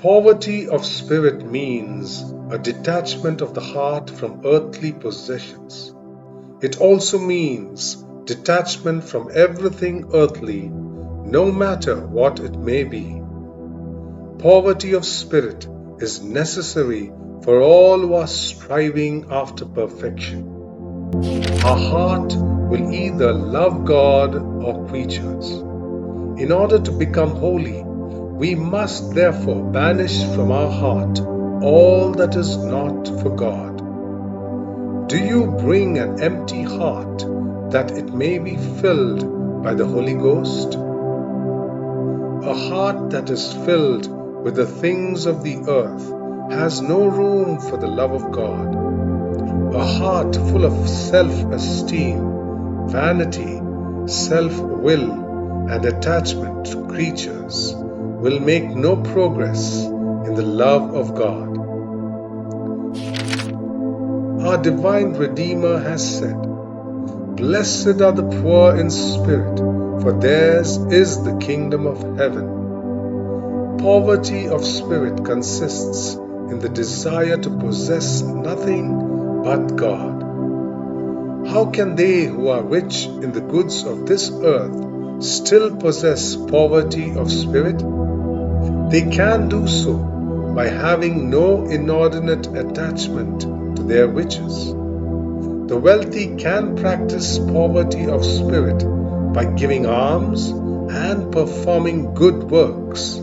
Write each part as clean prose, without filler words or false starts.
Poverty of spirit means a detachment of the heart from earthly possessions. It also means detachment from everything earthly, no matter what it may be. Poverty of spirit is necessary for all who are striving after perfection. Our heart will either love God or creatures. In order to become holy, we must therefore banish from our heart all that is not for God. Do you bring an empty heart that it may be filled by the Holy Ghost? A heart that is filled with the things of the earth has no room for the love of God. A heart full of self-esteem, vanity, self-will, and attachment to creatures will make no progress in the love of God. Our divine Redeemer has said, "Blessed are the poor in spirit, for theirs is the kingdom of heaven." Poverty of spirit consists in the desire to possess nothing but God. How can they who are rich in the goods of this earth still possess poverty of spirit? They can do so by having no inordinate attachment to their riches. The wealthy can practice poverty of spirit by giving alms and performing good works.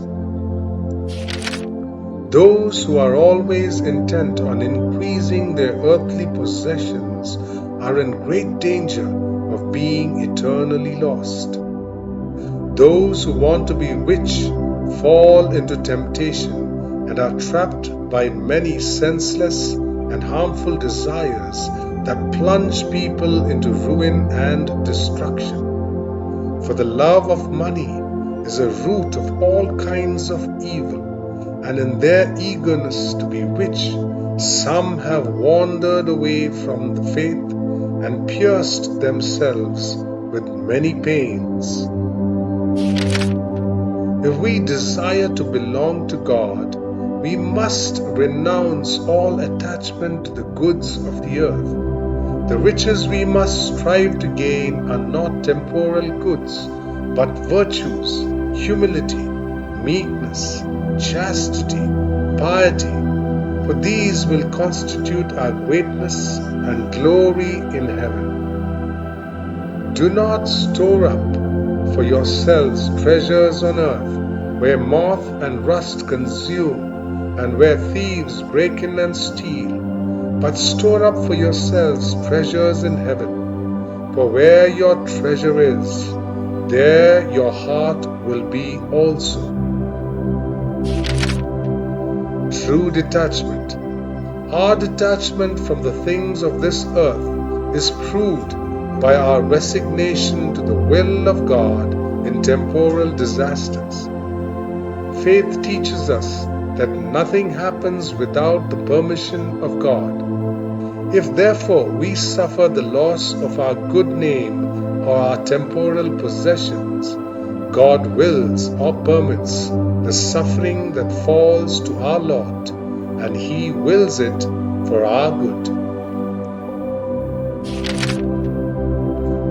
Those who are always intent on increasing their earthly possessions are in great danger of being eternally lost. Those who want to be rich fall into temptation and are trapped by many senseless and harmful desires that plunge people into ruin and destruction. For the love of money is a root of all kinds of evil, and in their eagerness to be rich, some have wandered away from the faith and pierced themselves with many pains. If we desire to belong to God, we must renounce all attachment to the goods of the earth. The riches we must strive to gain are not temporal goods, but virtues, humility, meekness, chastity, piety, for these will constitute our greatness and glory in heaven. Do not store up for yourselves treasures on earth, where moth and rust consume, and where thieves break in and steal, but store up for yourselves treasures in heaven. For where your treasure is, there your heart will be also. True detachment. Our detachment from the things of this earth is proved by our resignation to the will of God in temporal disasters. Faith teaches us that nothing happens without the permission of God. If therefore we suffer the loss of our good name or our temporal possessions, God wills or permits the suffering that falls to our lot, and He wills it for our good.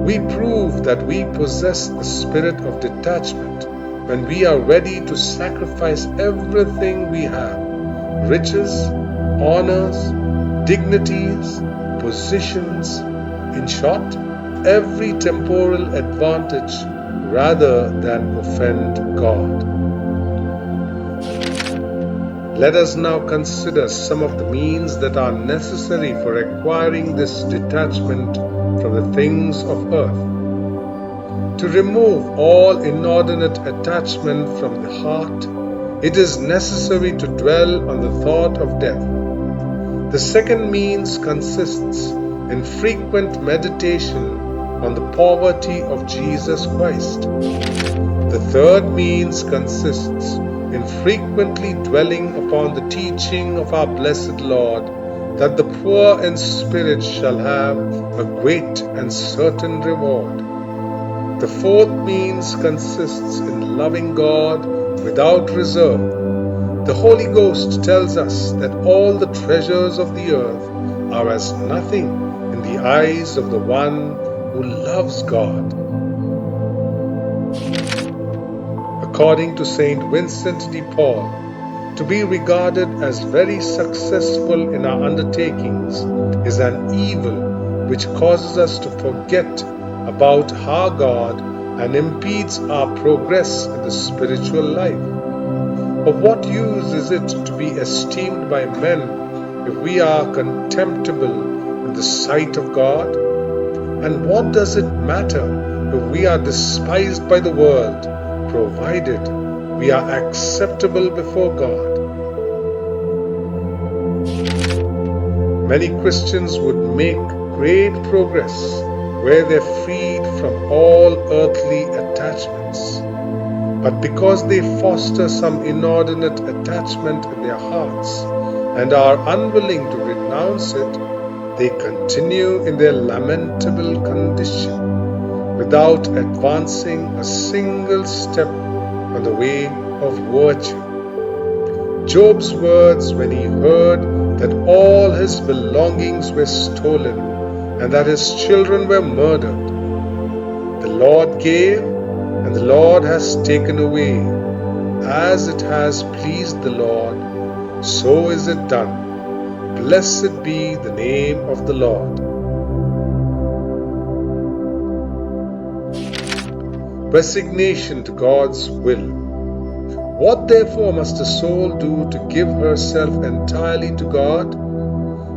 We prove that we possess the spirit of detachment when we are ready to sacrifice everything we have, riches, honors, dignities, positions, in short, every temporal advantage rather than offend God. Let us now consider some of the means that are necessary for acquiring this detachment from the things of earth. To remove all inordinate attachment from the heart, it is necessary to dwell on the thought of death. The second means consists in frequent meditation on the poverty of Jesus Christ. The third means consists in frequently dwelling upon the teaching of our blessed Lord, that the poor in spirit shall have a great and certain reward. The fourth means consists in loving God without reserve, The Holy Ghost tells us that all the treasures of the earth are as nothing in the eyes of the one who loves God. According to Saint Vincent de Paul, to be regarded as very successful in our undertakings is an evil which causes us to forget about our God and impedes our progress in the spiritual life. Of what use is it to be esteemed by men if we are contemptible in the sight of God? And what does it matter if we are despised by the world, provided we are acceptable before God? Many Christians would make great progress were they freed from all earthly attachments. But because they foster some inordinate attachment in their hearts and are unwilling to renounce it, they continue in their lamentable condition without advancing a single step on the way of virtue. Job's words when he heard that all his belongings were stolen and that his children were murdered. The Lord gave, and the Lord has taken away. As it has pleased the Lord, so is it done. Blessed be the name of the Lord. Resignation to God's will. What therefore must a soul do to give herself entirely to God?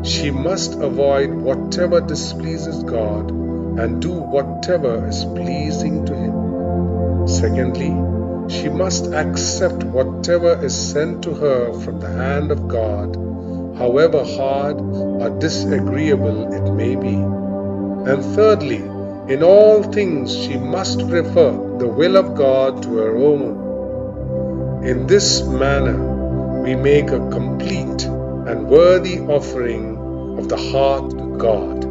She must avoid whatever displeases God and do whatever is pleasing to Him. Secondly, she must accept whatever is sent to her from the hand of God, however hard or disagreeable it may be. And thirdly, in all things she must prefer the will of God to her own. In this manner, we make a complete and worthy offering of the heart to God.